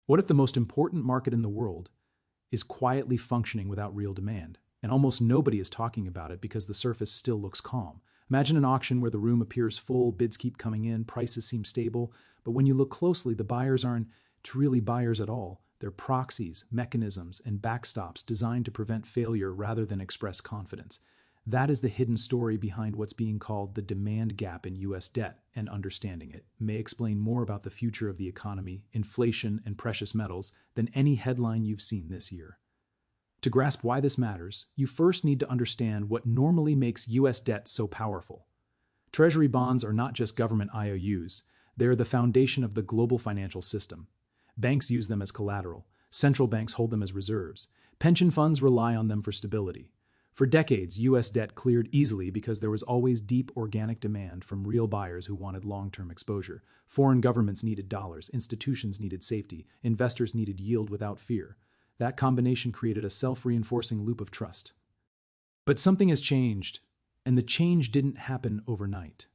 What if the most important market in the world is quietly functioning without real demand, and almost nobody is talking about it because the surface still looks calm? Imagine an auction where the room appears full, bids keep coming in, prices seem stable, but when you look closely, the buyers aren't really buyers at all. They're proxies, mechanisms, and backstops designed to prevent failure rather than express confidence. That is the hidden story behind what's being called the demand gap in US debt, and understanding it may explain more about the future of the economy, inflation, and precious metals than any headline you've seen this year. To grasp why this matters, you first need to understand what normally makes US debt so powerful. Treasury bonds are not just government IOUs, they're the foundation of the global financial system. Banks use them as collateral, central banks hold them as reserves, pension funds rely on them for stability. For decades, US debt cleared easily because there was always deep organic demand from real buyers who wanted long-term exposure. Foreign governments needed dollars, institutions needed safety, investors needed yield without fear. That combination created a self-reinforcing loop of trust. But something has changed, and the change didn't happen overnight.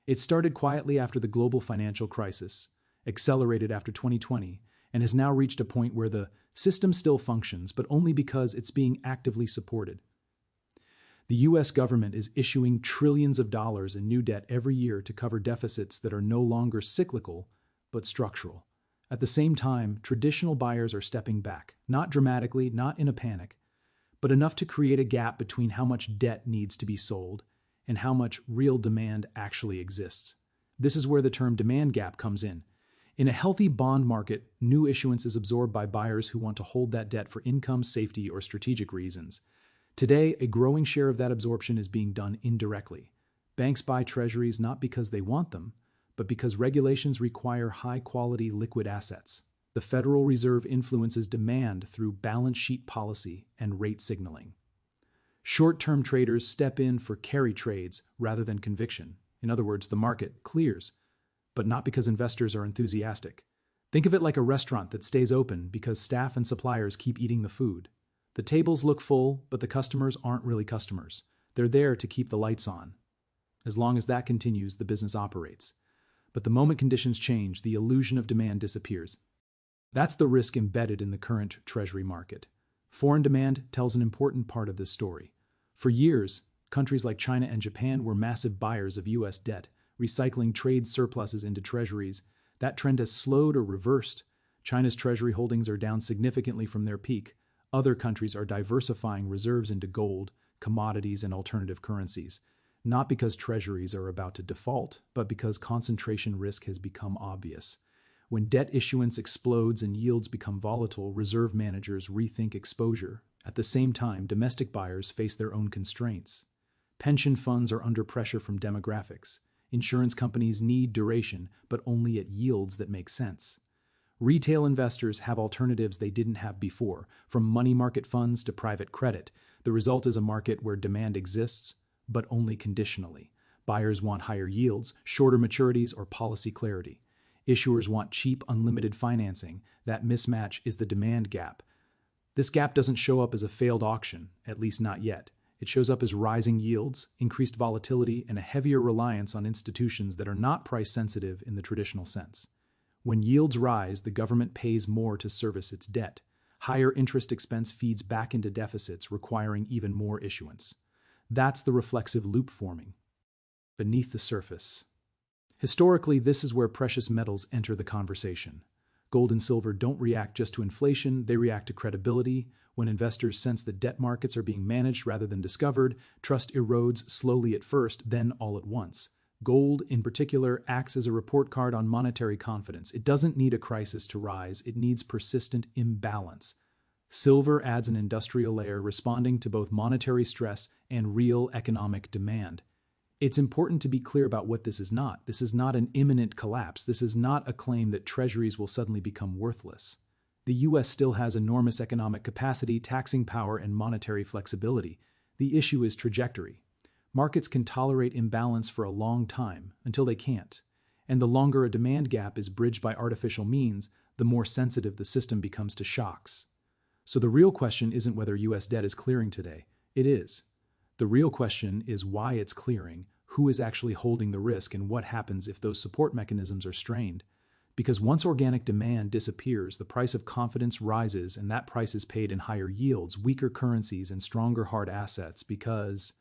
It started quietly after the global financial crisis, accelerated after 2020, and has now reached a point where the system still functions, but only because it's being actively supported. The US government is issuing trillions of dollars in new debt every year to cover deficits that are no longer cyclical, but structural. At the same time, traditional buyers are stepping back, not dramatically, not in a panic, but enough to create a gap between how much debt needs to be sold and how much real demand actually exists. This is where the term demand gap comes in. In a healthy bond market, new issuance is absorbed by buyers who want to hold that debt for income, safety, or strategic reasons. Today, a growing share of that absorption is being done indirectly. Banks buy treasuries not because they want them, but because regulations require high-quality liquid assets. The Federal Reserve influences demand through balance sheet policy and rate signaling. Short-term traders step in for carry trades rather than conviction. In other words, the market clears, but not because investors are enthusiastic. Think of it like a restaurant that stays open because staff and suppliers keep eating the food. The tables look full, but the customers aren't really customers. They're there to keep the lights on. As long as that continues, the business operates. But the moment conditions change, the illusion of demand disappears. That's the risk embedded in the current Treasury market. Foreign demand tells an important part of this story. For years, countries like China and Japan were massive buyers of US debt, recycling trade surpluses into treasuries. That trend has slowed or reversed. China's treasury holdings are down significantly from their peak. Other countries are diversifying reserves into gold, commodities, and alternative currencies, not because treasuries are about to default, but because concentration risk has become obvious. When debt issuance explodes and yields become volatile, reserve managers rethink exposure. At the same time, domestic buyers face their own constraints. Pension funds are under pressure from demographics. Insurance companies need duration, but only at yields that make sense. Retail investors have alternatives they didn't have before, from money market funds to private credit. The result is a market where demand exists, but only conditionally. Buyers want higher yields, shorter maturities, or policy clarity. Issuers want cheap, unlimited financing. That mismatch is the demand gap. This gap doesn't show up as a failed auction, at least not yet. It shows up as rising yields, increased volatility, and a heavier reliance on institutions that are not price sensitive in the traditional sense. When yields rise, the government pays more to service its debt. Higher interest expense feeds back into deficits, requiring even more issuance. That's the reflexive loop forming beneath the surface. Historically, this is where precious metals enter the conversation. Gold and silver don't react just to inflation, they react to credibility. When investors sense that debt markets are being managed rather than discovered, trust erodes slowly at first, then all at once. Gold, in particular, acts as a report card on monetary confidence. It doesn't need a crisis to rise, it needs persistent imbalance. Silver adds an industrial layer, responding to both monetary stress and real economic demand. It's important to be clear about what this is not. This is not an imminent collapse. This is not a claim that treasuries will suddenly become worthless. The US still has enormous economic capacity, taxing power, and monetary flexibility. The issue is trajectory. Markets can tolerate imbalance for a long time, until they can't. And the longer a demand gap is bridged by artificial means, the more sensitive the system becomes to shocks. So the real question isn't whether US debt is clearing today. It is. The real question is why it's clearing, who is actually holding the risk, and what happens if those support mechanisms are strained. Because once organic demand disappears, the price of confidence rises, and that price is paid in higher yields, weaker currencies, and stronger hard assets because